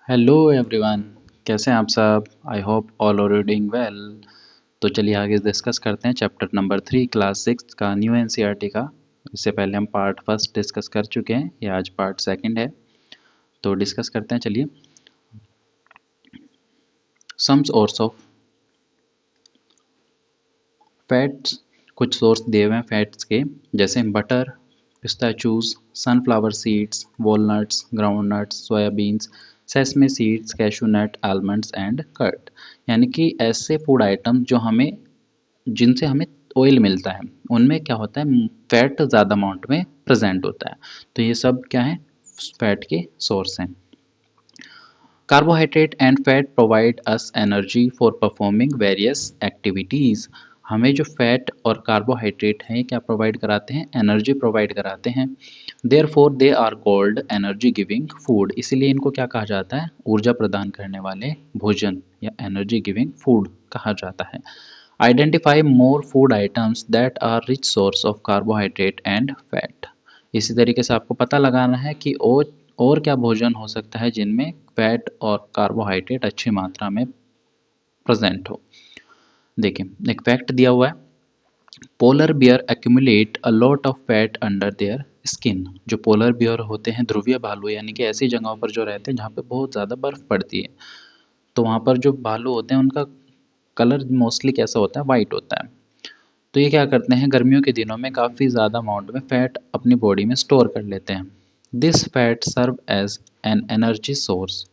Hello everyone. कैसे हैं आप सब? I hope all are doing well. तो चलिए आगे डिस्कस करते हैं चैप्टर नंबर 3 क्लास 6 का न्यू एनसीईआरटी का। इससे पहले हम पार्ट फर्स्ट डिस्कस कर चुके हैं, ये आज पार्ट सेकंड है। तो डिस्कस करते हैं, चलिए। सम सोर्स ऑफ फैट्स, कुछ सोर्स दिए हुए हैं फैट्स के, जैसे butter, pistachios, sunflower seeds, walnuts, groundnuts, soyabeans, sesame seeds, cashew nut, almonds and curd. यानी कि ऐसे फूड आइटम जो हमें जिनसे हमें ऑयल मिलता है, उनमें क्या होता है, फैट ज़्यादा अमाउंट में प्रेजेंट होता है। तो ये सब क्या है, फैट के सोर्स हैं। Carbohydrate and fat provide us energy for performing various activities. हमें जो फैट और कार्बोहाइड्रेट हैं क्या प्रोवाइड कराते हैं, एनर्जी प्रोवाइड कराते हैं। Therefore they are called energy giving food, इसीलिए इनको क्या कहा जाता है, ऊर्जा प्रदान करने वाले भोजन या एनर्जी गिविंग फूड कहा जाता है। Identify more food items that are rich source of carbohydrate and fat. इसी तरीके से आपको पता लगाना है कि और क्या भोजन हो सकता है जिनमें फैट और कार्बोहाइड्रेट अच्छी मात्रा में प्रेजेंट हो। देखिए एक फैक्ट दिया हुआ है, polar bear accumulate a lot of fat under their skin. जो पोलर बियर होते हैं, ध्रुवीय भालू, यानी कि ऐसी जगहों पर जो रहते हैं जहाँ पे बहुत ज़्यादा बर्फ़ पड़ती है, तो वहाँ पर जो भालू होते हैं उनका कलर मोस्टली कैसा होता है, वाइट होता है। तो ये क्या करते हैं, गर्मियों के दिनों में काफ़ी ज़्यादा अमाउंट में फैट अपनी बॉडी में स्टोर कर लेते हैं। This fat serve as an energy source.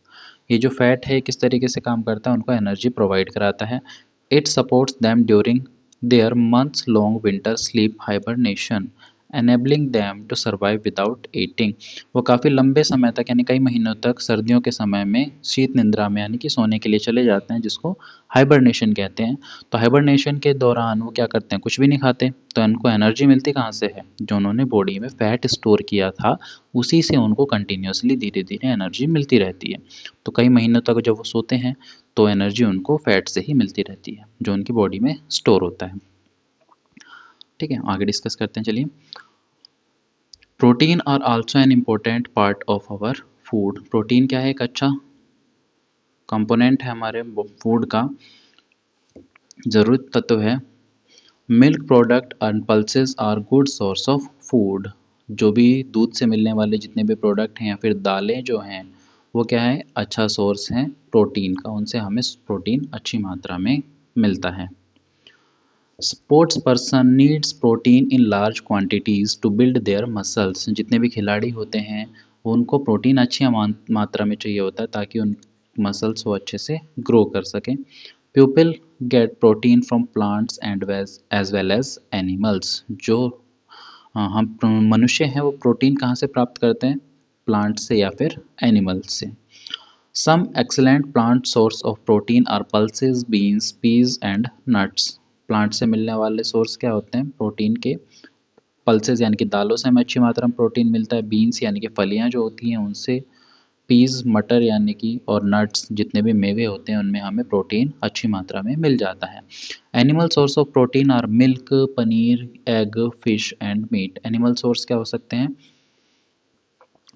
ये जो फैट है किस तरीके से काम करता है, उनको एनर्जी प्रोवाइड कराता है। It supports them during their months long winter sleep hibernation, enabling them to survive without eating. वो काफ़ी लंबे समय तक, यानी कई महीनों तक सर्दियों के समय में शीत निद्रा में, यानी कि सोने के लिए चले जाते हैं, जिसको हाइबरनेशन कहते हैं। तो हाइबरनेशन के दौरान वो क्या करते हैं, कुछ भी नहीं खाते, तो उनको एनर्जी मिलती कहाँ से है, जो उन्होंने बॉडी में फैट स्टोर किया था उसी से उनको कंटिन्यूसली धीरे धीरे एनर्जी मिलती रहती है। तो कई महीनों तक जब वो सोते हैं तो एनर्जी उनको फैट से ही मिलती रहती है जो उनकी बॉडी में स्टोर होता है। ठीक है, आगे डिस्कस करते हैं, चलिए। Protein are also an important part of our food. Protein क्या है, एक अच्छा कंपोनेंट है हमारे फूड का, ज़रूरत तत्व है। Milk product and pulses are good source of food. जो भी दूध से मिलने वाले जितने भी प्रोडक्ट हैं या फिर दालें जो हैं, वो क्या है, अच्छा सोर्स हैं प्रोटीन का, उनसे हमें प्रोटीन अच्छी मात्रा में मिलता है। Sports person needs protein in large quantities to build their muscles. जितने भी खिलाड़ी होते हैं उनको प्रोटीन अच्छी मात्रा में चाहिए होता है ताकि उन मसल्स वो अच्छे से ग्रो कर सकें। People get protein from plants and as well as animals. जो हम मनुष्य हैं वो प्रोटीन कहाँ से प्राप्त करते हैं, प्लांट से या फिर एनिमल्स से। Some excellent plant source of protein are pulses, beans, peas and nuts. Plant से मिलने वाले सोर्स क्या होते हैं प्रोटीन के, पल्सेस यानी कि दालों से हमें अच्छी मात्रा में प्रोटीन मिलता है, बीन्स यानी कि फलियां जो होती हैं उनसे, पीज मटर यानी कि, और नट्स जितने भी मेवे होते हैं उनमें हमें प्रोटीन अच्छी मात्रा में मिल जाता है। Animal source of protein are milk, paneer, egg, fish and meat. Animal source क्या हो सकते हैं,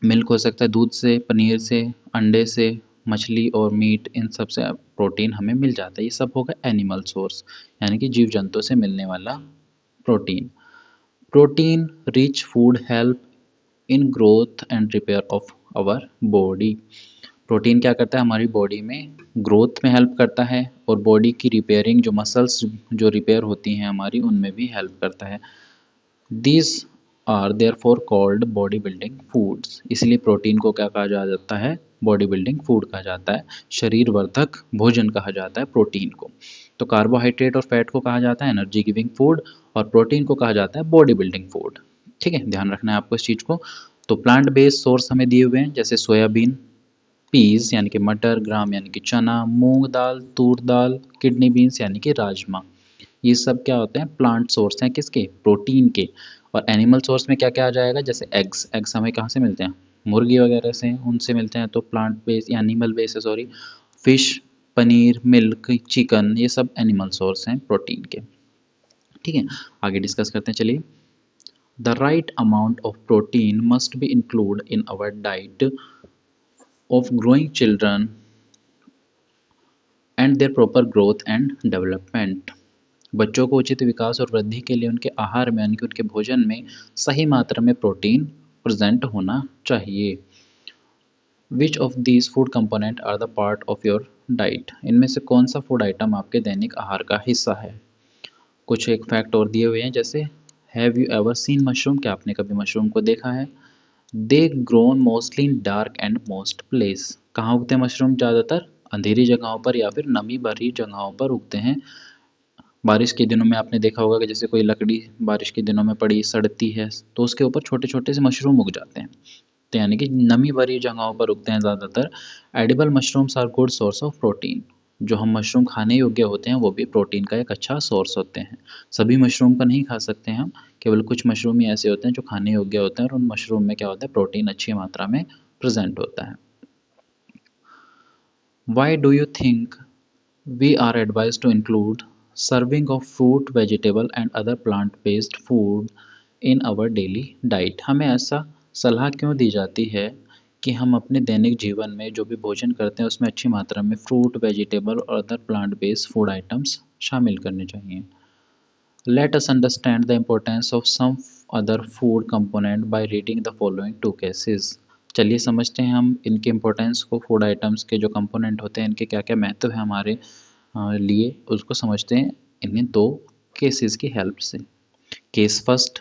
मिल्क हो सकता है दूध से, पनीर से, अंडे से, मछली और मीट, इन सब से प्रोटीन हमें मिल जाता है। ये सब होगा एनिमल सोर्स, यानी कि जीव जंतु से मिलने वाला protein. Protein rich food help in growth and repair of our body. Protein क्या करता है, हमारी बॉडी में ग्रोथ में हेल्प करता है और बॉडी की रिपेयरिंग, जो मसल्स जो रिपेयर होती हैं हमारी, उनमें भी हेल्प करता है। These are therefore called body building foods. इसलिए प्रोटीन को क्या कहा जाता है, बॉडी बिल्डिंग फूड कहा जाता है, शरीर वर्धक भोजन कहा जाता है प्रोटीन को। तो कार्बोहाइड्रेट और फैट को कहा जाता है एनर्जी गिविंग फूड, और प्रोटीन को कहा जाता है बॉडी बिल्डिंग फूड। ठीक है, ध्यान रखना है आपको इस चीज़ को। तो प्लांट बेस्ड सोर्स हमें दिए हुए हैं, जैसे सोयाबीन, पीस यानी कि मटर, ग्राम यानी कि चना, मूंग दाल, तूर दाल, किडनी बीन्स यानी कि राजमा। ये सब क्या होते हैं, प्लांट सोर्स हैं किसके, प्रोटीन के। और एनिमल सोर्स में क्या क्या आ जाएगा, जैसे एग्स। एग्स हमें कहाँ से मिलते हैं, मुर्गी वगैरह से, उनसे मिलते हैं, तो प्लांट बेस या एनिमल बेस है, sorry. Fish, paneer, milk, chicken, ये सब एनिमल सोर्स हैं प्रोटीन के। ठीक है, आगे डिस्कस करते हैं, चलिए। The right amount of protein must be include in our diet of growing children and their proper growth and development. बच्चों को उचित विकास और वृद्धि के लिए उनके आहार में यानी कि उनके भोजन में सही मात्रा में प्रोटीन प्रेजेंट होना चाहिए। Which of these food component are the part of your diet? इनमें से कौन सा फूड आइटम आपके दैनिक आहार का हिस्सा है? कुछ एक फैक्ट और दिए हुए हैं, जैसे have you ever seen mushroom? क्या आपने कभी मशरूम को देखा है? They grown mostly in dark and most place. कहाँ उगते हैं मशरूम? ज़्यादातर अंधेरी जगहों पर या फिर नमी भरी जगहों पर उगते हैं। बारिश के दिनों में आपने देखा होगा कि जैसे कोई लकड़ी बारिश के दिनों में पड़ी सड़ती है तो उसके ऊपर छोटे छोटे से मशरूम उग जाते हैं, तो यानी कि नमी भरी जगहों पर उगते हैं ज़्यादातर। Edible mushrooms are good source of protein. जो हम मशरूम खाने योग्य होते हैं वो भी प्रोटीन का एक अच्छा सोर्स होते हैं। सभी मशरूम का नहीं खा सकते हैं हम, केवल कुछ मशरूम ही ऐसे होते हैं जो खाने योग्य होते हैं और उन मशरूम में क्या होता है, प्रोटीन अच्छी मात्रा में प्रेजेंट होता है। Why do you think we are advised to include serving of fruit, vegetable and other plant-based food in our daily diet? हमें ऐसा सलाह क्यों दी जाती है कि हम अपने दैनिक जीवन में जो भी भोजन करते हैं उसमें अच्छी मात्रा में फ्रूट, वेजिटेबल और other plant based food items शामिल करने चाहिए। Let us understand the importance of some other food component by reading the following two cases. चलिए समझते हैं हम इनके इम्पोर्टेंस को, फूड आइटम्स के जो कंपोनेंट होते हैं इनके क्या क्या महत्व है हमारे लिए, उसको समझते हैं इन्हीं दो केसेस की हेल्प से। Case first,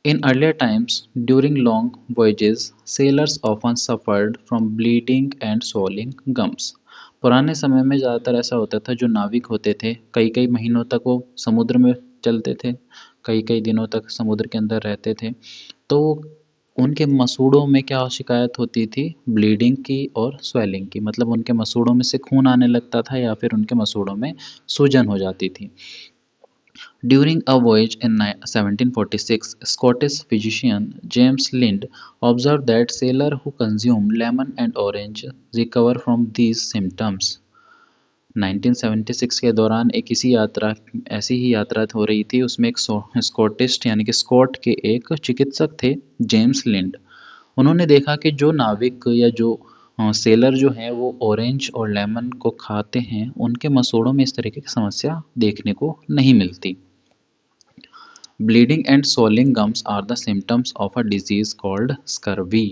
in earlier times during long voyages sailors often suffered from bleeding and swelling gums. पुराने समय में ज़्यादातर ऐसा होता था, जो नाविक होते थे कई कई महीनों तक वो समुद्र में चलते थे, कई कई दिनों तक समुद्र के अंदर रहते थे, तो उनके मसूड़ों में क्या शिकायत होती थी, ब्लीडिंग की और स्वेलिंग की। मतलब उनके मसूड़ों में से खून आने लगता था या फिर उनके मसूड़ों में सूजन हो जाती थी। During a voyage in 1746, Scottish physician James Lind observed that sailors who consume lemon and orange recover from these symptoms. 1976 के दौरान एक ऐसी ही यात्रा हो रही थी, उसमें एक स्कॉटिश यानी कि स्कॉट के एक चिकित्सक थे जेम्स लिंड। उन्होंने देखा कि जो नाविक या जो सेलर जो हैं वो ऑरेंज और लेमन को खाते हैं, उनके मसूड़ों में इस तरीके की समस्या देखने को नहीं मिलती। Bleeding and swelling gums are the symptoms of a disease called scurvy.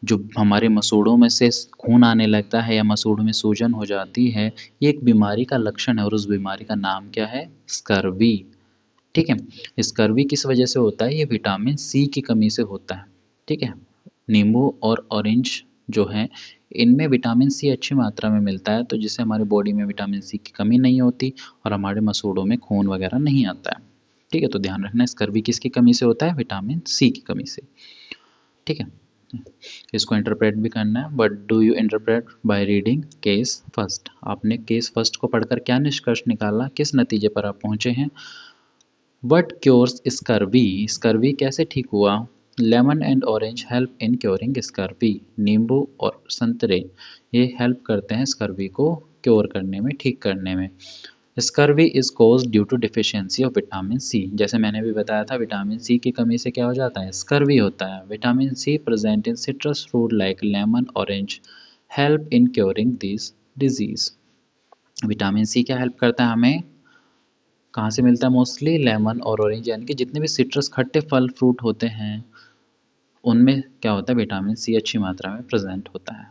जो हमारे मसूड़ों में से खून आने लगता है या मसूड़ों में सूजन हो जाती है, ये एक बीमारी का लक्षण है और उस बीमारी का नाम क्या है, स्कर्वी। ठीक है, स्कर्वी किस वजह से होता है, ये विटामिन सी की कमी से होता है। ठीक है, नींबू और ऑरेंज जो है इनमें विटामिन सी अच्छी मात्रा में मिलता है, तो जिससे हमारे बॉडी में विटामिन सी की कमी नहीं होती और हमारे मसूड़ों में खून वगैरह नहीं आता है। ठीक है, तो ध्यान रखना स्कर्वी किसकी कमी से होता है, विटामिन सी की कमी से। ठीक है, इसको इंटरप्रेट भी करना है, but do you interpret by reading case first. आपने केस फर्स्ट को पढ़कर क्या निष्कर्ष निकाला, किस नतीजे पर आप पहुंचे हैं। वट क्योर्स स्कर्वी, स्कर्वी कैसे ठीक हुआ। Lemon and orange help in curing scurvy, नींबू और संतरे ये हेल्प करते हैं स्कर्वी को क्योर करने में, ठीक करने में। Scurvy is cause due to deficiency of vitamin C, जैसे मैंने भी बताया था विटामिन सी की कमी से क्या हो जाता है, स्कर्वी होता है। Vitamin C present in citrus fruit like lemon orange help in curing this disease. Vitamin C क्या हेल्प करता है हमें, कहाँ से मिलता है, मोस्टली लेमन और ऑरेंज यानी कि जितने भी सिट्रस खट्टे फल फ्रूट होते हैं उनमें क्या होता है, विटामिन सी अच्छी मात्रा में प्रेजेंट होता है।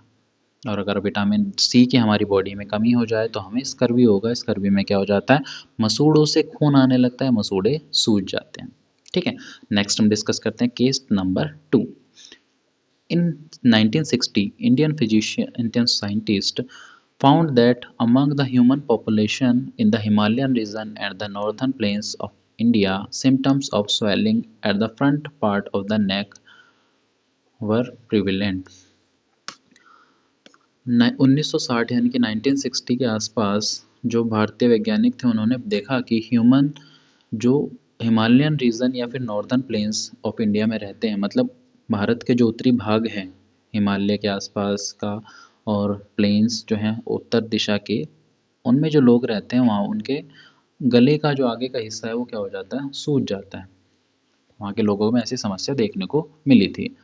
और अगर विटामिन सी की हमारी बॉडी में कमी हो जाए तो हमें स्कर्वी होगा। स्कर्वी में क्या हो जाता है, मसूड़ों से खून आने लगता है, मसूड़े सूज जाते हैं। ठीक है, नेक्स्ट हम डिस्कस करते हैं case number 2। In 1960 Indian scientist found that among the human population in the Himalayan region and the northern plains of India, symptoms of swelling at the front part of the neck were prevalent. 1960 यानी कि 1960 के आसपास जो भारतीय वैज्ञानिक थे उन्होंने देखा कि ह्यूमन जो हिमालयन रीजन या फिर नॉर्दर्न प्लेन्स ऑफ इंडिया में रहते हैं, मतलब भारत के जो उत्तरी भाग हैं हिमालय के आसपास का और प्लेन्स जो हैं उत्तर दिशा के, उनमें जो लोग रहते हैं वहाँ उनके गले का जो आगे का हिस्सा है वो क्या हो जाता है, सूज जाता है। वहाँ के लोगों में ऐसी समस्या देखने को मिली थी।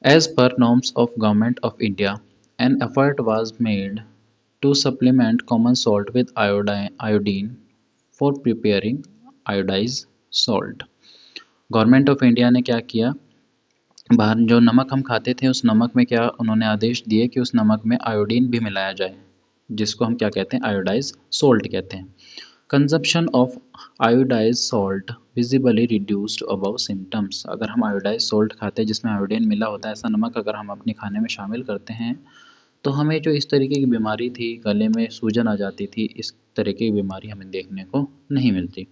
As per norms of Government of India, an effort was made to supplement common salt with iodine for preparing iodized salt. Government of India ने क्या किया, बाहर जो नमक हम खाते थे उस नमक में क्या उन्होंने आदेश दिए कि उस नमक में आयोडीन भी मिलाया जाए, जिसको हम क्या कहते हैं, आयोडाइज सोल्ट कहते हैं। Consumption of iodise salt visibly reduced above symptoms. अगर हम आयोडाइज सॉल्ट खाते हैं जिसमें आयोडीन मिला होता है, ऐसा नमक अगर हम अपने खाने में शामिल करते हैं तो हमें जो इस तरीके की बीमारी थी, गले में सूजन आ जाती थी, इस तरीके की बीमारी हमें देखने को नहीं मिलती।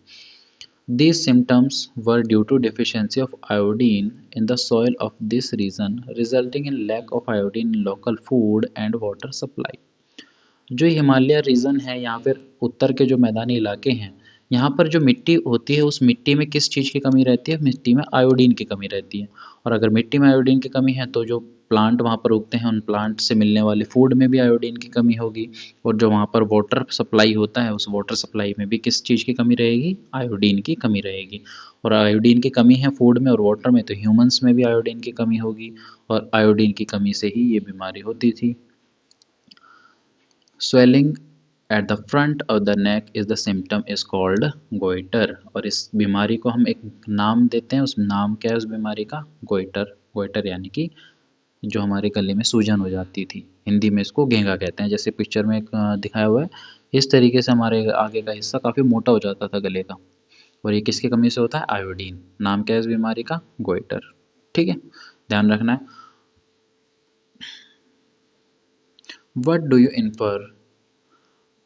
These symptoms were due to deficiency of iodine in the soil of this region, resulting in lack of iodine in local food and water supply. जो हिमालय रीजन है, यहाँ पर उत्तर के जो मैदानी इलाके हैं, यहाँ पर जो मिट्टी होती है उस मिट्टी में किस चीज़ की कमी रहती है, मिट्टी में आयोडीन की कमी रहती है। और अगर मिट्टी में आयोडीन की कमी है तो जो प्लांट वहाँ पर उगते हैं उन प्लांट से मिलने वाले फूड में भी आयोडीन की कमी होगी, और जो वहाँ पर वाटर सप्लाई होता है उस वाटर सप्लाई में भी किस चीज़ की कमी रहेगी, आयोडीन की कमी रहेगी। और आयोडीन की कमी है फूड में और वाटर में, तो ह्यूमंस में भी आयोडीन की कमी होगी, और आयोडीन की कमी से ही ये बीमारी होती थी। Swelling at the front of the neck is the symptom is called goiter, और इस बीमारी को हम एक नाम देते हैं, उस नाम क्या है उस बीमारी का, गोइटर। गोइटर यानी कि जो हमारे गले में सूजन हो जाती थी, हिंदी में इसको घेंगा कहते हैं। जैसे पिक्चर में दिखाया हुआ है, इस तरीके से हमारे आगे का हिस्सा काफ़ी मोटा हो जाता था गले का, और ये किसकी कमी से होता है, आयोडीन। नाम क्या है इस बीमारी का, गोइटर। ठीक है, ध्यान रखना है। What do you infer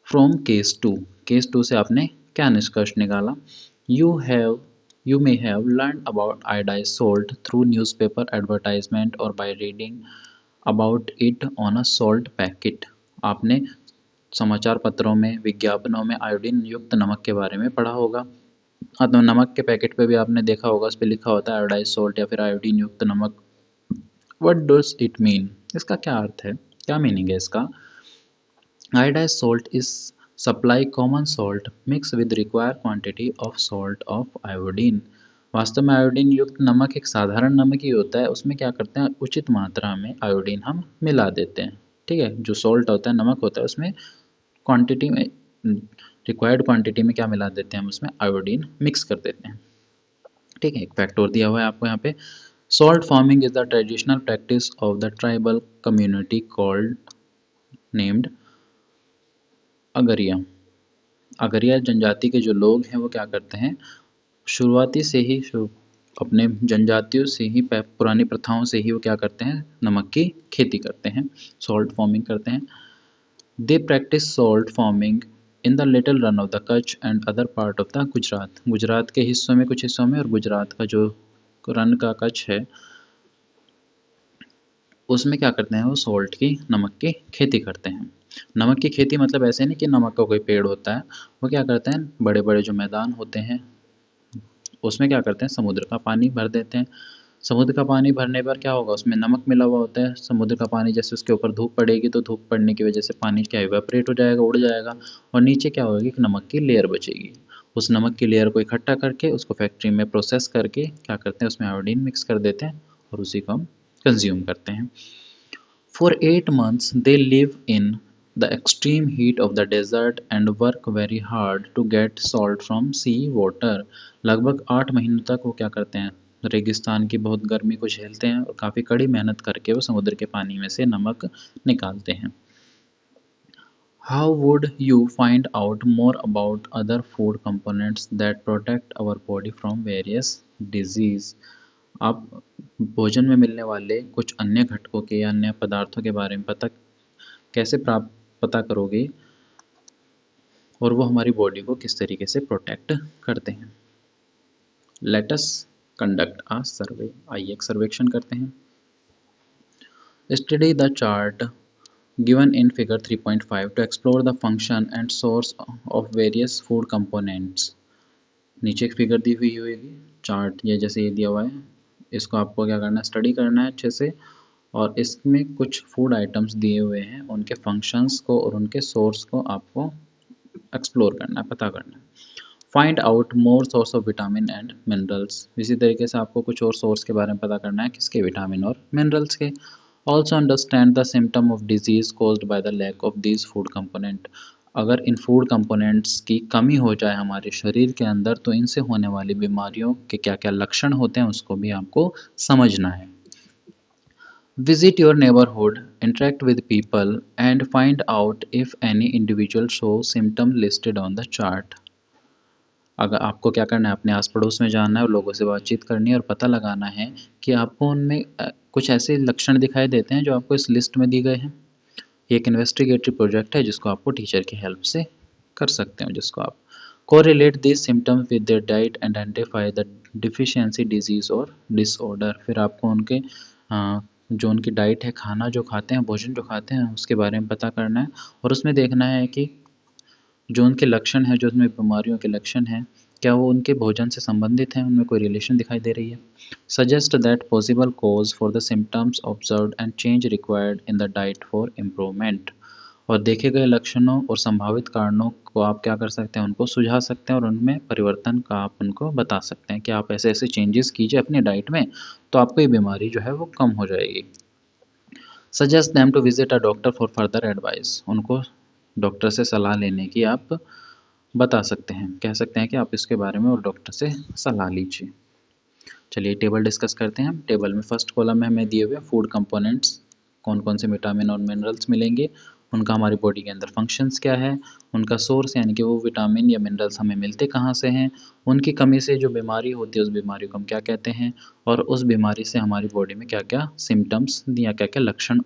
from case 2? Case 2 से आपने क्या निष्कर्ष निकाला? You may have learned about iodized salt through newspaper advertisement or by reading about it on a salt packet. आपने समाचार पत्रों में, विज्ञापनों में आयोडीन युक्त नमक के बारे में पढ़ा होगा। तो नमक के पैकेट पे भी आपने देखा होगा, उस पर लिखा होता है आयोडाइज सॉल्ट या फिर आयोडीन युक्त नमक। What does it mean? इसका क्या अर्थ है, क्या मीनिंग है इसका? Iodized salt is supply common salt mixed with required quantity of salt of iodine. वास्तव में आयोडीन युक्त नमक एक साधारण नमक ही होता है, उसमें क्या करते हैं, उचित मात्रा में आयोडीन हम मिला देते हैं। ठीक है, जो सॉल्ट होता है, नमक होता है, उसमें क्वांटिटी में, रिक्वायर्ड क्वांटिटी में क्या मिला देते हैं हम, उसमें आयोडीन मिक्स कर देते हैं। ठीक है, एक फैक्ट और दिया हुआ है आपको यहाँ पे, salt farming is the traditional practice of the tribal community called named Agaria. Agaria जनजाति के जो लोग हैं वो क्या करते हैं, शुरुआती से ही अपने जनजातियों से ही, पुरानी प्रथाओं से ही वो क्या करते हैं, नमक की खेती करते हैं, सॉल्ट फार्मिंग करते हैं। They practice salt farming in the little Rann of the Kutch and other part of the Gujarat. Gujarat के हिस्सों में, कुछ हिस्सों में, और गुजरात का जो रन का कच्छ है उसमें क्या करते हैं, वो सॉल्ट की, नमक की खेती करते हैं। नमक की खेती मतलब ऐसे नहीं कि नमक का कोई पेड़ होता है, वो क्या करते हैं, बड़े बड़े जो मैदान होते हैं उसमें क्या करते हैं, समुद्र का पानी भर देते हैं। समुद्र का पानी भरने पर क्या होगा, उसमें नमक मिला हुआ होता है। समुद्र का पानी जैसे उसके ऊपर धूप पड़ेगी तो धूप पड़ने की वजह से पानी क्या इवेपोरेट हो जाएगा, उड़ जाएगा, और नीचे क्या होगी, कि नमक की लेयर बचेगी। उस नमक की लेयर को इकट्ठा करके उसको फैक्ट्री में प्रोसेस करके क्या करते हैं, उसमें आयोडीन मिक्स कर देते हैं और उसी को हम कंज्यूम करते हैं। For 8 months they live in the extreme heat of the desert and work very hard to get salt from sea water. लगभग 8 महीनों तक वो क्या करते हैं, रेगिस्तान की बहुत गर्मी को झेलते हैं और काफ़ी कड़ी मेहनत करके वो समुद्र के पानी में से नमक निकालते हैं। How would you find out more about other food components that protect our body from various disease? आप भोजन में मिलने वाले कुछ अन्य घटकों के या अन्य पदार्थों के बारे में कैसे पता करोगे, और वो हमारी बॉडी को किस तरीके से प्रोटेक्ट करते हैं। Let us conduct a survey. आइए एक सर्वेक्षण करते हैं। Study the chart given in figure 3.5 to explore the function and source of various food components. नीचे एक फिगर दी हुई होगी, चार्ट ये जैसे ये दिया हुआ है, इसको आपको क्या करना है, स्टडी करना है अच्छे से, और इसमें कुछ फूड आइटम्स दिए हुए हैं, उनके फंक्शंस को और उनके सोर्स को आपको एक्सप्लोर करना है, पता करना है। Find out more source of vitamin and minerals. इसी तरीके से आपको कुछ और सोर्स के बारे में पता करना है, किसके, विटामिन और मिनरल्स के। Also understand the symptom of disease caused by the lack of these food component. अगर इन फूड कंपोनेंट्स की कमी हो जाए हमारे शरीर के अंदर तो इनसे होने वाली बीमारियों के क्या क्या लक्षण होते हैं उसको भी आपको समझना है। Visit your neighborhood, interact with people, and find out if any individual shows symptoms listed on the chart. अगर आपको क्या करना है, अपने आस पड़ोस में जाना है और लोगों से बातचीत करनी है और पता लगाना है कि आपको उनमें कुछ ऐसे लक्षण दिखाई देते हैं जो आपको इस लिस्ट में दी गए हैं। ये एक इन्वेस्टिगेटिव प्रोजेक्ट है जिसको आपको टीचर की हेल्प से कर सकते हो, जिसको आप correlate this symptoms with their diet, identify the deficiency disease और डिसऑर्डर। फिर आपको उनके जो उनकी डाइट है, खाना जो खाते हैं, भोजन जो खाते हैं, उसके बारे में पता करना है और उसमें देखना है कि जो उनके लक्षण हैं, जो उसमें बीमारियों के लक्षण हैं, क्या वो उनके भोजन से संबंधित हैं, उनमें कोई रिलेशन दिखाई दे रही है। Suggest that possible cause for the symptoms observed and change required in the diet for improvement. और देखे गए लक्षणों और संभावित कारणों को आप क्या कर सकते हैं, उनको सुझा सकते हैं और उनमें परिवर्तन का आप उनको बता सकते हैं कि आप ऐसे ऐसे चेंजेस कीजिए अपनी डाइट में तो आपको ये बीमारी जो है वो कम हो जाएगी। Suggest them to visit a doctor for further advice. उनको डॉक्टर से सलाह लेने की आप बता सकते हैं, कह सकते हैं कि आप इसके बारे में और डॉक्टर से सलाह लीजिए। चलिए टेबल डिस्कस करते हैं। टेबल में फर्स्ट कॉलम में हमें दिए हुए फूड कंपोनेंट्स, कौन कौन से विटामिन और मिनरल्स मिलेंगे, उनका हमारी बॉडी के अंदर फंक्शंस क्या है, उनका सोर्स यानी कि वो विटामिन या मिनरल्स हमें मिलते कहाँ से हैं, उनकी कमी से जो बीमारी होती है उस बीमारी को हम क्या कहते हैं, और उस बीमारी से हमारी बॉडी में क्या क्या सिम्टम्स या क्या क्या लक्षण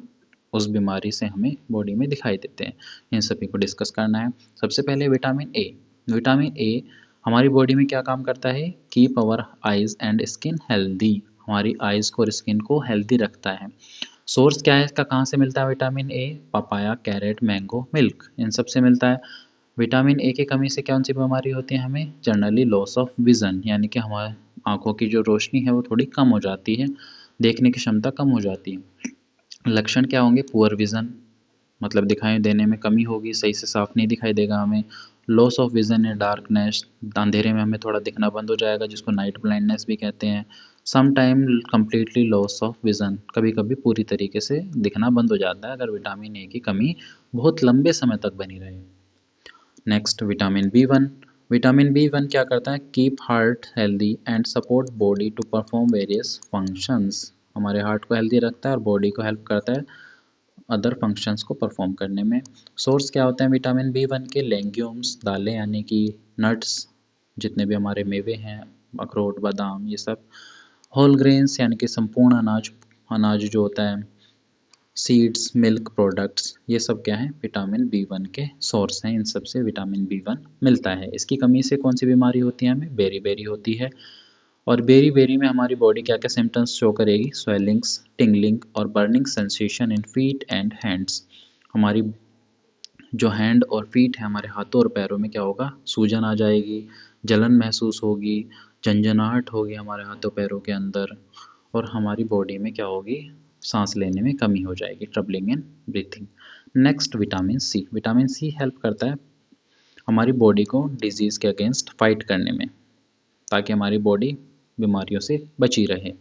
उस बीमारी से हमें बॉडी में दिखाई देते हैं, इन सभी को डिस्कस करना है। सबसे पहले विटामिन ए। विटामिन ए हमारी बॉडी में क्या काम करता है, keep our eyes and skin healthy. हमारी आइज को और स्किन को हेल्दी रखता है। सोर्स क्या है इसका, कहाँ से मिलता है vitamin A, papaya, carrot, mango, milk, इन सब से मिलता है। विटामिन ए की कमी से कौन सी बीमारी होती है हमें, जनरली लॉस ऑफ विजन, यानी कि हमारे आंखों की जो रोशनी है वो थोड़ी कम हो जाती है, देखने की क्षमता कम हो जाती है। लक्षण क्या होंगे, पुअर विजन, मतलब दिखाई देने में कमी होगी, सही से साफ नहीं दिखाई देगा हमें। लॉस ऑफ विजन या डार्कनेस, अंधेरे में हमें थोड़ा दिखना बंद हो जाएगा, जिसको नाइट ब्लाइंडनेस भी कहते हैं। Some time completely loss of vision, कभी कभी पूरी तरीके से दिखना बंद हो जाता है अगर विटामिन ए की कमी बहुत लंबे समय तक बनी रहे। Next vitamin B one. Vitamin B one क्या करता है, keep heart healthy and support body to perform various functions. हमारे हार्ट को हेल्दी रखता है और बॉडी को हेल्प करता है अदर फंक्शंस को परफॉर्म करने में। सोर्स क्या होते हैं विटामिन बी वन के, लेग्यूम्स, दालें यानी कि नट्स, जितने भी हमारे मेवे हैं, अखरोट, बादाम, ये सब। होल ग्रेन्स यानी कि संपूर्ण अनाज, अनाज जो होता है, सीड्स, मिल्क प्रोडक्ट्स, ये सब क्या है, विटामिन बी वन के सोर्स हैं। इन सब से विटामिन बी वन मिलता है। इसकी कमी से कौन सी बीमारी होती है हमें, बेरी बेरी होती है। और बेरी बेरी में हमारी बॉडी क्या क्या सिम्टम्स शो करेगी, स्वेलिंग्स, टिंगलिंग और burning sensation in feet and hands. हमारी जो हैंड और फीट है, हमारे हाथों और पैरों में क्या होगा, सूजन आ जाएगी, जलन महसूस होगी, झंझनाहट होगी हमारे हाथों पैरों के अंदर, और हमारी बॉडी में क्या होगी, सांस लेने में कमी हो जाएगी, troubling in breathing. Next vitamin C. Vitamin C help करता है हमारी बॉडी को डिजीज़ के अगेंस्ट फाइट करने में, ताकि हमारी बॉडी बीमारियों से बची रहे।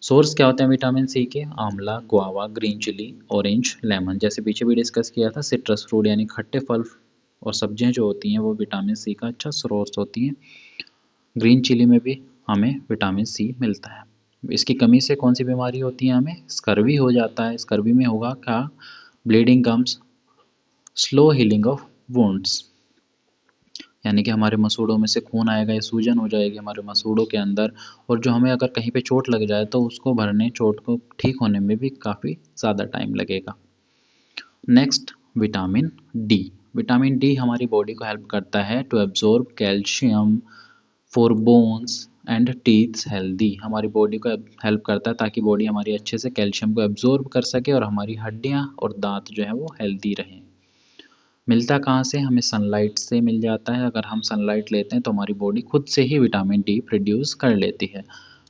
सोर्स क्या होते हैं विटामिन सी के, amla, guava, green chilli, orange, lemon, जैसे पीछे भी डिस्कस किया था, सिट्रस फ्रूट यानी खट्टे फल और सब्जियां जो होती हैं वो विटामिन सी का अच्छा सोर्स होती हैं। ग्रीन चिली में भी हमें विटामिन सी मिलता है। इसकी कमी से कौन सी बीमारी होती है हमें, स्कर्वी हो जाता है। स्कर्वी में होगा क्या, bleeding gums, slow healing of wounds, यानी कि हमारे मसूड़ों में से खून आएगा या सूजन हो जाएगी हमारे मसूड़ों के अंदर, और जो हमें अगर कहीं पे चोट लग जाए तो उसको भरने, चोट को ठीक होने में भी काफ़ी ज़्यादा टाइम लगेगा। Next vitamin D. Vitamin D हमारी बॉडी को हेल्प करता है to absorb calcium for bones and teeths healthy. हमारी बॉडी को हेल्प करता है ताकि बॉडी हमारी अच्छे से कैल्शियम को एब्जॉर्ब कर सके और हमारी हड्डियाँ और दांत जो है वो हेल्दी रहें। मिलता कहाँ से, हमें सनलाइट से मिल जाता है। अगर हम सनलाइट लेते हैं तो हमारी बॉडी खुद से ही विटामिन डी प्रोड्यूस कर लेती है।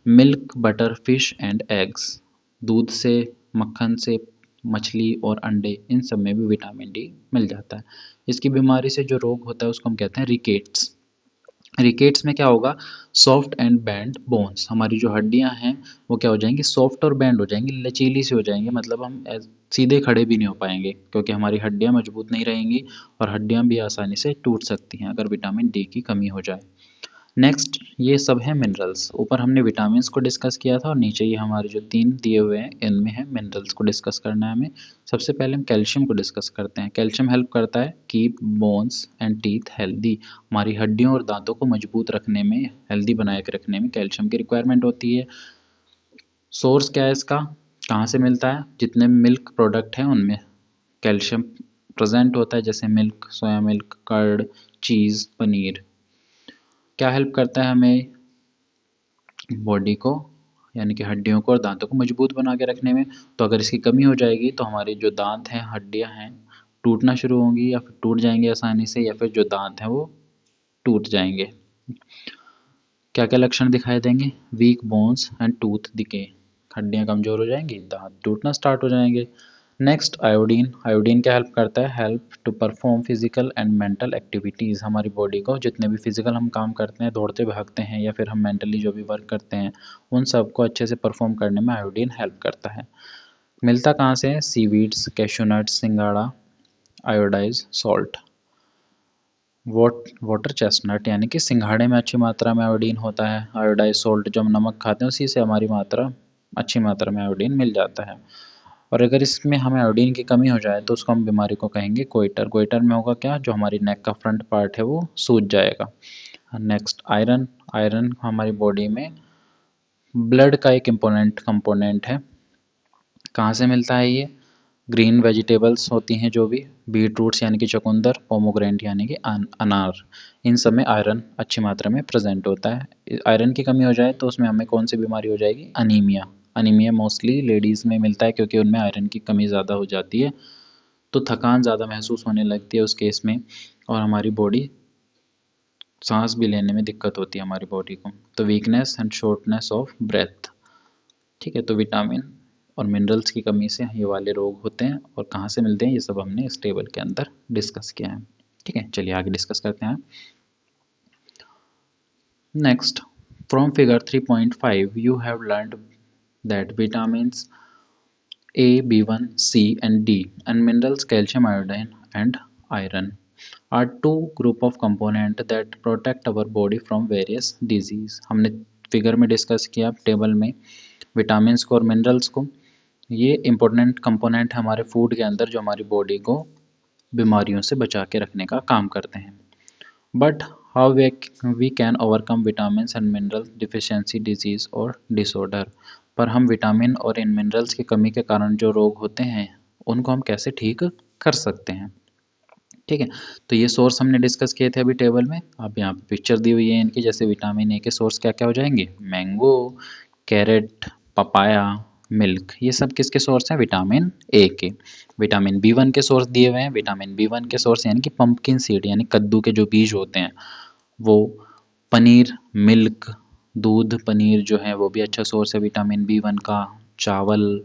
Milk, butter, fish and eggs, दूध से, मक्खन से, मछली और अंडे, इन सब में भी विटामिन डी मिल जाता है। इसकी बीमारी से जो रोग होता है उसको हम कहते हैं रिकेट्स। रिकेट्स में क्या होगा, सॉफ्ट एंड बैंड बोन्स, हमारी जो हड्डियां हैं वो क्या हो जाएंगी, सॉफ्ट और बैंड हो जाएंगी, लचीली सी हो जाएंगी, मतलब हम सीधे खड़े भी नहीं हो पाएंगे क्योंकि हमारी हड्डियां मजबूत नहीं रहेंगी और हड्डियां भी आसानी से टूट सकती हैं अगर विटामिन डी की कमी हो जाए। नेक्स्ट ये सब है मिनरल्स, ऊपर हमने विटामिन्स को डिस्कस किया था और नीचे ये हमारे जो 3 दिए हुए हैं इनमें है मिनरल्स को डिस्कस करना है हमें। सबसे पहले हम कैल्शियम को डिस्कस करते हैं। कैल्शियम हेल्प करता है keep bones and teeth healthy, हमारी हड्डियों और दांतों को मजबूत रखने में, हेल्दी बनाए के रखने में कैल्शियम की रिक्वायरमेंट होती है। सोर्स क्या है इसका, कहाँ से मिलता है, जितने मिल्क प्रोडक्ट हैं उनमें कैल्शियम प्रेजेंट होता है, जैसे मिल्क, सोया मिल्क, कर्ड, चीज़, पनीर। क्या हेल्प करता है हमें बॉडी को, यानी कि हड्डियों को और दांतों को मजबूत बना के रखने में। तो अगर इसकी कमी हो जाएगी तो हमारे जो दांत हैं, हड्डियां हैं, टूटना शुरू होंगी या फिर टूट जाएंगे आसानी से, या फिर जो दांत हैं वो टूट जाएंगे। क्या क्या लक्षण दिखाई देंगे, weak bones and tooth decay, हड्डियां कमजोर हो जाएंगी, दांत टूटना स्टार्ट हो जाएंगे। नेक्स्ट आयोडीन, आयोडीन क्या हेल्प करता है, help to perform physical and mental activities, हमारी बॉडी को जितने भी फिजिकल हम काम करते हैं, दौड़ते भागते हैं या फिर हम मेंटली जो भी वर्क करते हैं उन सब को अच्छे से परफॉर्म करने में आयोडीन हेल्प करता है। मिलता कहाँ से है, सीवीड्स, कैशूनट्स, सिंगाड़ा, आयोडाइज सॉल्ट, वाटर चेस्टनट यानी कि सिंघाड़े में अच्छी मात्रा में आयोडीन होता है। आयोडाइज सॉल्ट जो हम नमक खाते हैं उसी से हमारी मात्रा, अच्छी मात्रा में आयोडीन मिल जाता है। और अगर इसमें हमें आयोडीन की कमी हो जाए तो उसको हम बीमारी को कहेंगे गोइटर। गोइटर में होगा क्या, जो हमारी नेक का फ्रंट पार्ट है वो सूज जाएगा। नेक्स्ट आयरन, आयरन हमारी बॉडी में ब्लड का एक कंपोनेंट है। कहाँ से मिलता है ये, ग्रीन वेजिटेबल्स होती हैं जो भी, बीट रूट्स यानी कि चुकंदर, पोमोग्रेनेट यानी कि अनार, इन सब में आयरन अच्छी मात्रा में प्रेजेंट होता है। आयरन की कमी हो जाए तो उसमें हमें कौन सी बीमारी हो जाएगी, अनीमिया। अनीमिया मोस्टली लेडीज़ में मिलता है क्योंकि उनमें आयरन की कमी ज़्यादा हो जाती है, तो थकान ज़्यादा महसूस होने लगती है उस केस में, और हमारी बॉडी, सांस भी लेने में दिक्कत होती है हमारी बॉडी को। तो weakness and shortness of breath, ठीक है। तो विटामिन और मिनरल्स की कमी से ये वाले रोग होते हैं, और कहाँ से मिलते हैं ये सब हमने इस टेबल के अंदर डिस्कस किया है, ठीक है। चलिए आगे डिस्कस करते हैं। Next, from figure 3.5 you have learned that vitamins A, B1, C and D and minerals calcium, iodine and iron are two group of component that protect our body from various disease। हमने figure में discuss किया table में vitamins को और minerals को, ये important component है हमारे फूड के अंदर जो हमारी बॉडी को बीमारियों से बचा के रखने का काम करते हैं। But how we can overcome vitamin and mineral deficiency disease और डिसऑर्डर, पर हम विटामिन और इन मिनरल्स की कमी के कारण जो रोग होते हैं उनको हम कैसे ठीक कर सकते हैं, ठीक है। तो ये सोर्स हमने डिस्कस किए थे अभी टेबल में, अब यहाँ पे पिक्चर दी हुई है इनकी, जैसे विटामिन ए के सोर्स क्या क्या हो जाएंगे, मैंगो, कैरेट, पपाया, मिल्क, ये सब किसके सोर्स हैं, विटामिन ए के। विटामिन बी1 के सोर्स दिए हुए हैं, विटामिन बी1 के सोर्स यानी कि पंपकिन सीड यानी कद्दू के जो बीज होते हैं वो, पनीर, मिल्क, दूध, पनीर जो है वो भी अच्छा सोर्स है विटामिन बी1 का, चावल,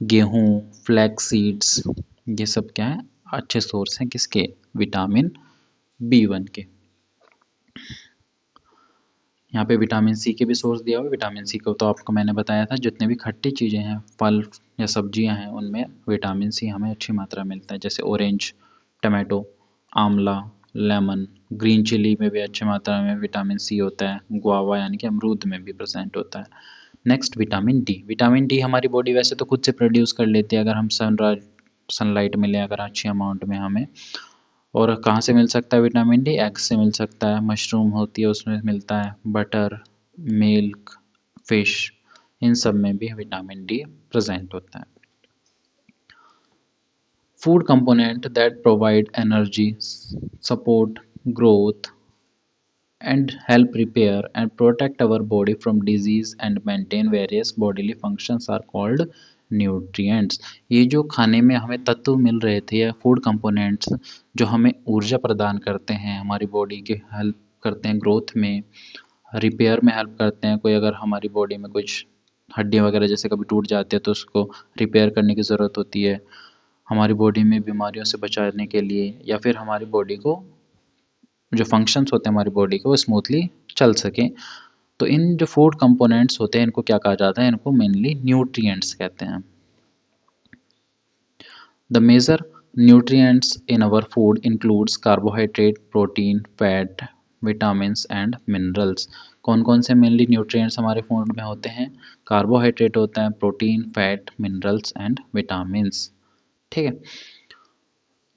गेहूँ, फ्लैक्स सीड्स, ये सब क्या है, अच्छे सोर्स हैं किसके, विटामिन बी1 के। यहाँ पे विटामिन सी के भी सोर्स दिया हुआ है। विटामिन सी को तो आपको मैंने बताया था, जितने भी खट्टी चीज़ें हैं, फल या सब्जियां हैं, उनमें विटामिन सी हमें अच्छी मात्रा में मिलता है, जैसे ऑरेंज, टमाटो, आंवला, लेमन, ग्रीन चिली में भी अच्छी मात्रा में विटामिन सी होता है, गुआवा यानी कि अमरूद में भी प्रेजेंट होता है। Next vitamin D, vitamin D हमारी बॉडी वैसे तो खुद से प्रोड्यूस कर लेती है अगर हम सनलाइट मिले अगर अच्छी अमाउंट में हमें। और कहाँ से मिल सकता है विटामिन डी, एग से मिल सकता है, मशरूम होती है उसमें मिलता है, बटर, मिल्क, फिश, इन सब में भी विटामिन डी प्रेजेंट होता है। Food component that provide energy, support growth and help repair and protect our body from disease and maintain various bodily functions are called nutrients। ये जो खाने में हमें तत्व मिल रहे थे या फूड कंपोनेंट्स जो हमें ऊर्जा प्रदान करते हैं, हमारी बॉडी की हेल्प करते हैं ग्रोथ में, रिपेयर में हेल्प करते हैं, कोई अगर हमारी बॉडी में कुछ हड्डियाँ वगैरह जैसे कभी टूट जाती है तो उसको रिपेयर करने की ज़रूरत होती है, हमारी बॉडी में बीमारियों से बचाने के लिए, या फिर हमारी बॉडी को जो फंक्शंस होते हैं हमारी बॉडी के वो स्मूथली चल सकें। तो इन जो फूड कंपोनेंट्स होते हैं इनको क्या कहा जाता है, इनको मेनली न्यूट्रिएंट्स कहते हैं। The major nutrients in our food includes carbohydrate, protein, fat, vitamins and minerals। कौन कौन से मेनली न्यूट्रिएंट्स हमारे फूड में होते हैं? कार्बोहाइड्रेट होता है, protein, fat, minerals and vitamins. ठीक है,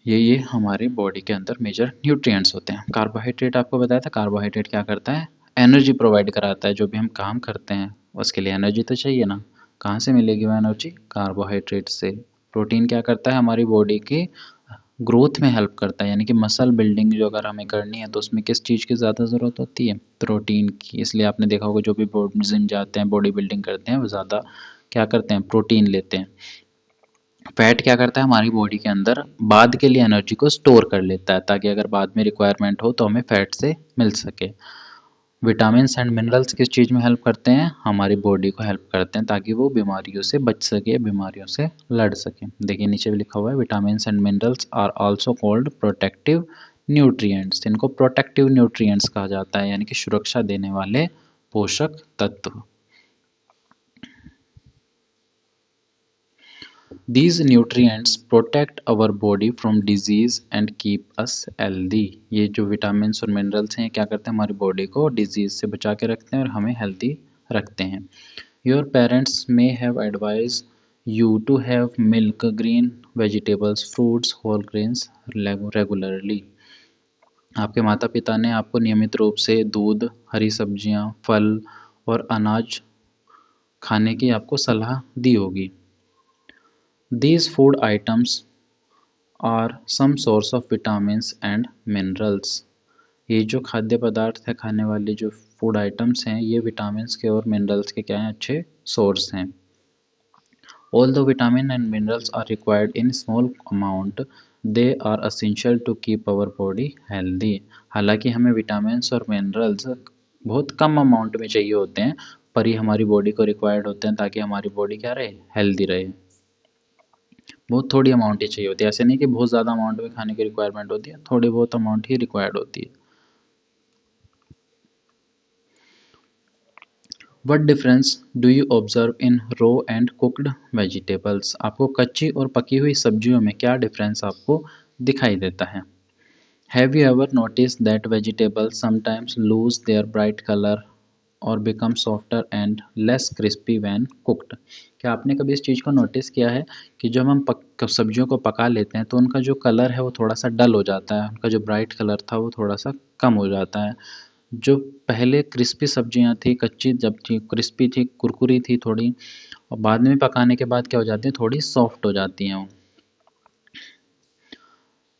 ये हमारे बॉडी के अंदर मेजर न्यूट्रिएंट्स होते हैं। कार्बोहाइड्रेट आपको बताया था, कार्बोहाइड्रेट क्या करता है? एनर्जी प्रोवाइड कराता है। जो भी हम काम करते हैं उसके लिए एनर्जी तो चाहिए ना, कहाँ से मिलेगी वो एनर्जी? कार्बोहाइड्रेट से। प्रोटीन क्या करता है? हमारी बॉडी की ग्रोथ में हेल्प करता है, यानी कि मसल बिल्डिंग जो अगर हमें करनी है तो उसमें किस चीज़ की ज़्यादा ज़रूरत होती है? प्रोटीन की। इसलिए आपने देखा होगा जो भी जिम जाते हैं, बॉडी बिल्डिंग करते हैं, वो ज़्यादा क्या करते हैं? प्रोटीन लेते हैं। फैट क्या करता है? हमारी बॉडी के अंदर बाद के लिए एनर्जी को स्टोर कर लेता है, ताकि अगर बाद में रिक्वायरमेंट हो तो हमें फैट से मिल सके। विटामिन्स एंड मिनरल्स किस चीज़ में हेल्प करते हैं? हमारी बॉडी को हेल्प करते हैं ताकि वो बीमारियों से बच सके, बीमारियों से लड़ सके। देखिए नीचे भी लिखा हुआ है, vitamins and minerals are also called protective nutrients. इनको प्रोटेक्टिव न्यूट्रिएंट्स कहा जाता है, यानी कि सुरक्षा देने वाले पोषक तत्व। These nutrients protect our body from disease and keep us healthy। ये जो विटामिन्स और मिनरल्स हैं क्या करते हैं? हमारी बॉडी को डिजीज से बचा के रखते हैं और हमें हेल्दी रखते हैं। Your parents may have advised you to have milk, green vegetables, fruits, whole grains regularly। आपके माता पिता ने आपको नियमित रूप से दूध, हरी सब्जियां, फल और अनाज खाने की आपको सलाह दी होगी। These food items are some source of vitamins and minerals। ये जो खाद्य पदार्थ है, खाने वाले जो फूड आइटम्स हैं, ये विटामिन्स के और मिनरल्स के क्या हैं? अच्छे सोर्स हैं। Although vitamin and minerals are required in small amount, they are essential to keep our body healthy। हालांकि हमें विटामिन्स और मिनरल्स बहुत कम अमाउंट में चाहिए होते हैं, पर ये हमारी बॉडी को रिक्वायर्ड होते हैं ताकि हमारी बॉडी क्या रहे? हेल्दी रहे। बहुत थोड़ी अमाउंट ही चाहिए होती है, ऐसे नहीं कि बहुत ज़्यादा अमाउंट में खाने की रिक्वायरमेंट होती है, थोड़ी बहुत अमाउंट ही रिक्वायर्ड होती है। What difference do you observe in raw and cooked vegetables? आपको कच्ची और पकी हुई सब्जियों में क्या डिफरेंस आपको दिखाई देता है? Have you ever noticed that vegetables sometimes lose their bright color or become softer and less crispy when cooked? क्या आपने कभी इस चीज़ को नोटिस किया है कि जब हम सब्जियों को पका लेते हैं तो उनका जो कलर है वो थोड़ा सा डल हो जाता है, उनका जो ब्राइट कलर था वो थोड़ा सा कम हो जाता है। जो पहले क्रिस्पी सब्जियां थी, कच्ची जब थी, क्रिस्पी थी, कुरकुरी थी थोड़ी, और बाद में पकाने के बाद क्या हो जाती है? थोड़ी सॉफ्ट हो जाती हैं वो।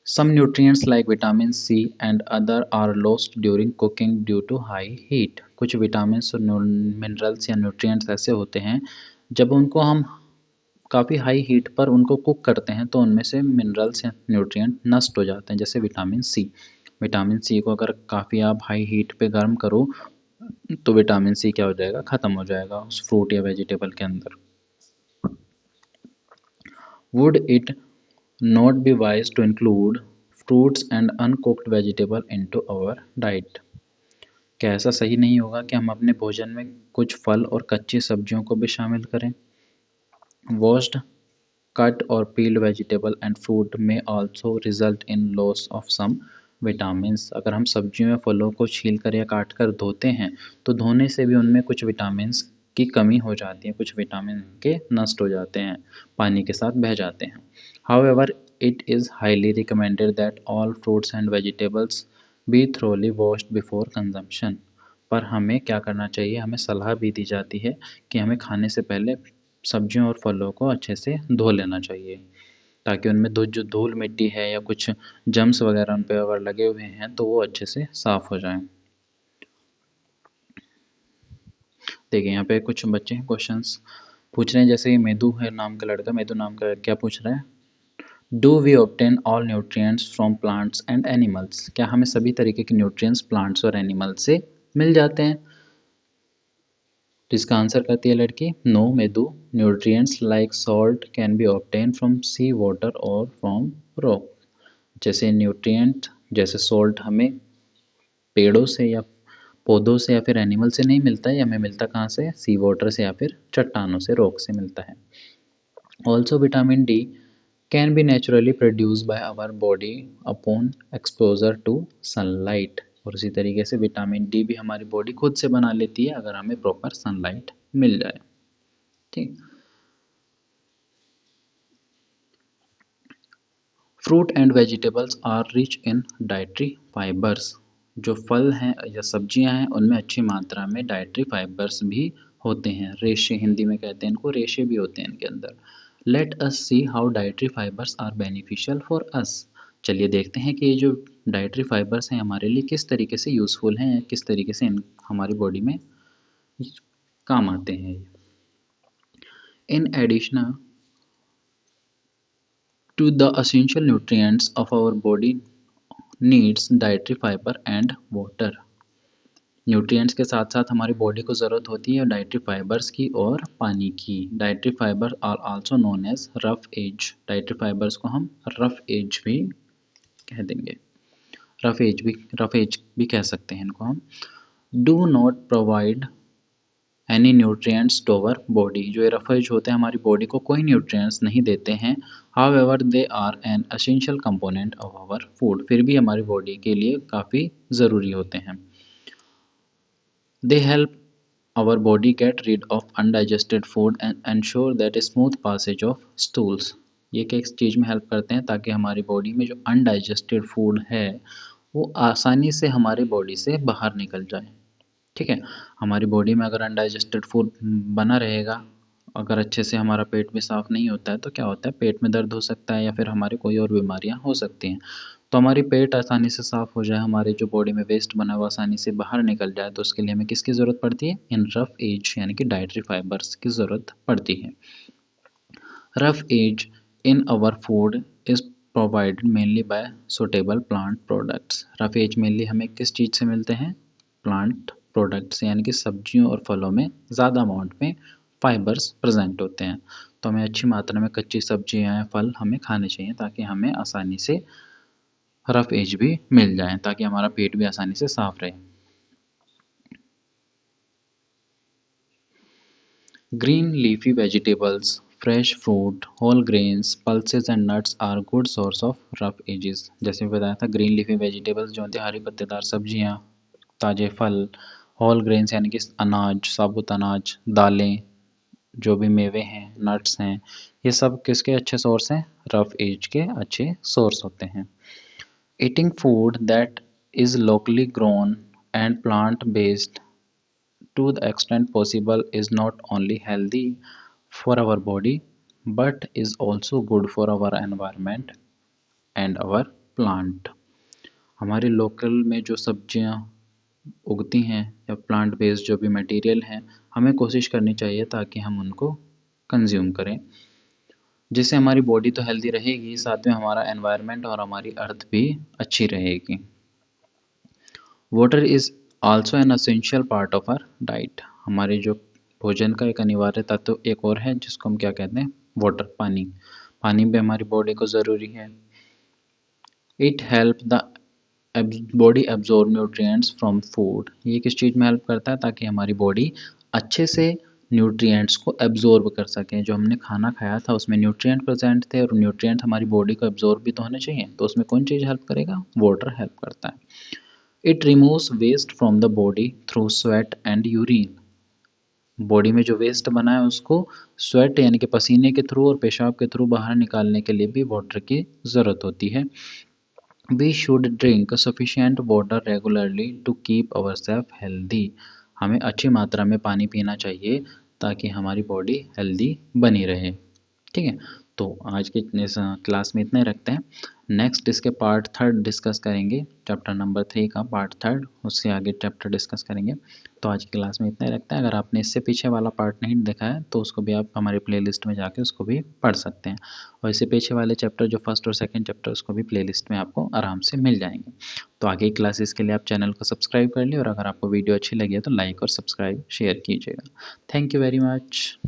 Some nutrients like vitamin C and other are lost during cooking due to high heat। कुछ विटामिन्स और मिनरल्स या न्यूट्रिएंट्स ऐसे होते हैं जब उनको हम काफ़ी हाई हीट पर उनको कुक करते हैं तो उनमें से मिनरल्स या न्यूट्रिएंट नष्ट हो जाते हैं। जैसे विटामिन सी, विटामिन सी को अगर काफ़ी आप हाई हीट पे गर्म करो तो विटामिन सी क्या हो जाएगा? ख़त्म हो जाएगा उस फ्रूट या वेजिटेबल के अंदर। Would it not be wise to include fruits and uncooked vegetable into our diet? क्या ऐसा सही नहीं होगा कि हम अपने भोजन में कुछ फल और कच्ची सब्जियों को भी शामिल करें? Washed, cut or peeled vegetable and fruit may also result in loss of some vitamins। अगर हम सब्जियों या फलों को छील कर या काट कर धोते हैं तो धोने से भी उनमें कुछ विटामिन्स की कमी हो जाती है, कुछ विटामिन के नष्ट हो जाते हैं, पानी के साथ बह जाते हैं। However, it is highly recommended that all fruits and vegetables be thoroughly washed before consumption। पर हमें क्या करना चाहिए? हमें सलाह भी दी जाती है कि हमें खाने से पहले सब्जियों और फलों को अच्छे से धो लेना चाहिए, ताकि उनमें जो धूल मिट्टी है या कुछ जम्स वगैरह उन पे अगर लगे हुए हैं तो वो अच्छे से साफ हो जाएं। देखिए यहाँ पे कुछ बच्चे हैं क्वेश्चंस पूछ रहे हैं, जैसे मेदू है नाम का लड़का, मेदू नाम का क्या पूछ रहा है? Do we obtain all nutrients from plants and animals? क्या हमें सभी तरीके के न्यूट्रिएंट्स प्लांट्स और एनिमल्स से मिल जाते हैं? तो इसका आंसर करती है लड़की, नो मेदू, nutrients like salt can be obtain from sea water और फ्रॉम रॉक। जैसे न्यूट्रिएंट जैसे सॉल्ट हमें पेड़ों से या पौधों से या फिर एनिमल से नहीं मिलता है, ये हमें मिलता कहाँ से, सी वाटर से या फिर चट्टानों से, रॉक से मिलता है। Also vitamin D can be naturally produce by our body upon exposure to sunlight, और इसी तरीके से विटामिन डी भी हमारी बॉडी खुद से बना लेती है अगर हमें प्रॉपर सनलाइट मिल जाए। ठीक। Fruit and vegetables are rich in dietary fibres, जो फल हैं या सब्जियां हैं उनमें अच्छी मात्रा में डाइटरी फाइबर्स भी होते हैं। रेशे हिंदी में कहते हैं इनको, रेशे भी होते हैं इनके अंदर। Let us see how dietary fibres are beneficial for us. चलिए देखते हैं कि ये जो डाइटरी फाइबर्स हैं हमारे लिए किस तरीके से यूज़फुल हैं, किस तरीके से हमारी बॉडी में काम आते हैं। In addition to the essential nutrients of our body needs dietary fiber and water। Nutrients के साथ साथ हमारी बॉडी को ज़रूरत होती है डाइटरी फाइबर्स की और पानी की। Dietary fibre are also known as roughage. Dietary fibres को हम रफ एज भी कह देंगे, रफ एज भी कह सकते हैं इनको हम। Do not provide any nutrients to our body, जो ये रफ एज होते हैं हमारी बॉडी को कोई न्यूट्रिएंट्स नहीं देते हैं। However they are an essential component of our food, फिर भी हमारी बॉडी के लिए काफ़ी ज़रूरी होते हैं। They help our body get rid of undigested food and ensure that smooth passage of stools. ये किस चीज़ में हेल्प करते हैं, ताकि हमारी बॉडी में जो अनडाइजेस्टेड फूड है वो आसानी से हमारी बॉडी से बाहर निकल जाए। ठीक है, हमारी बॉडी में अगर अनडाइजेस्टेड फूड बना रहेगा, अगर अच्छे से हमारा पेट भी साफ़ नहीं होता है तो क्या होता है, पेट में दर्द हो सकता है या फिर हमारे कोई और बीमारियां हो सकती हैं। तो हमारी पेट आसानी से साफ़ हो जाए, हमारे जो बॉडी में वेस्ट बना हुआ आसानी से बाहर निकल जाए, तो उसके लिए हमें किसकी ज़रूरत पड़ती है, इन रफ एज यानी कि डाइटरी फाइबर्स की ज़रूरत पड़ती है। Roughage in our food is provided mainly by suitable plant products. Roughage mainly हमें किस चीज़ से मिलते हैं, प्लांट प्रोडक्ट्स, यानी कि सब्जियों और फलों में ज़्यादा अमाउंट में फाइबर्स प्रेजेंट होते हैं। तो हमें अच्छी मात्रा में कच्ची सब्जियां या फल हमें खाने चाहिए ताकि हमें आसानी से रफ एज भी मिल जाए, ताकि हमारा पेट भी आसानी से साफ रहे। Green leafy vegetables, fresh fruit, whole grains, pulses and nuts are good source of roughages. जैसे बताया था, ग्रीन लीफी वेजिटेबल्स जो होते हैं हरी पत्तेदार सब्जियां, ताजे फल, होल ग्रेन्स यानी कि अनाज, साबुत अनाज, दालें, जो भी मेवे हैं, नट्स हैं, ये सब किसके अच्छे सोर्स हैं, रफ एज के अच्छे सोर्स होते हैं। Eating food that is locally grown and plant based to the extent possible is not only healthy for our body but is also good for our environment and our plant। हमारे local में जो सब्जियां उगती हैं या plant based जो भी material हैं, हमें कोशिश करनी चाहिए ताकि हम उनको कंज्यूम करें, जिससे हमारी बॉडी तो हेल्दी रहेगी, साथ में हमारा एनवायरनमेंट और हमारी अर्थ भी अच्छी रहेगी। Water is also an essential part of our diet. हमारे जो भोजन का एक अनिवार्य तत्व एक और है जिसको हम क्या कहते हैं, वाटर, पानी। पानी भी हमारी बॉडी को ज़रूरी है। It help the body absorb nutrients from food. ये किस चीज़ में हेल्प करता है, ताकि हमारी बॉडी अच्छे से न्यूट्रिएंट्स को एब्जॉर्ब कर सकें। जो हमने खाना खाया था उसमें न्यूट्रिएंट प्रेजेंट थे और न्यूट्रिएंट हमारी बॉडी को एब्जॉर्ब भी तो होने चाहिए, तो उसमें कौन चीज़ हेल्प करेगा, वाटर हेल्प करता है। It removes waste from the body through sweat and urine. Body में जो वेस्ट बना है उसको स्वेट यानी कि पसीने के थ्रू और पेशाब के थ्रू बाहर निकालने के लिए भी वाटर की ज़रूरत होती है। We should drink sufficient water regularly to keep our self healthy. हमें अच्छी मात्रा में पानी पीना चाहिए ताकि हमारी बॉडी हेल्दी बनी रहे। ठीक है, तो आज के इस क्लास में इतना ही रखते हैं। नेक्स्ट इसके पार्ट 3 डिस्कस करेंगे, चैप्टर नंबर 3 का पार्ट 3, उससे आगे चैप्टर डिस्कस करेंगे। तो आज की क्लास में इतना ही रखते हैं। अगर आपने इससे पीछे वाला पार्ट नहीं देखा है तो उसको भी आप हमारे प्लेलिस्ट में जाके उसको भी पढ़ सकते हैं, और इससे पीछे वाले चैप्टर जो फर्स्ट और सेकंड चैप्टर उसको भी प्लेलिस्ट में आपको आराम से मिल जाएंगे। तो आगे की क्लासेस के लिए आप चैनल को सब्सक्राइब कर लिए, और अगर आपको वीडियो अच्छी लगी है तो लाइक और सब्सक्राइब शेयर कीजिएगा। Thank you very much.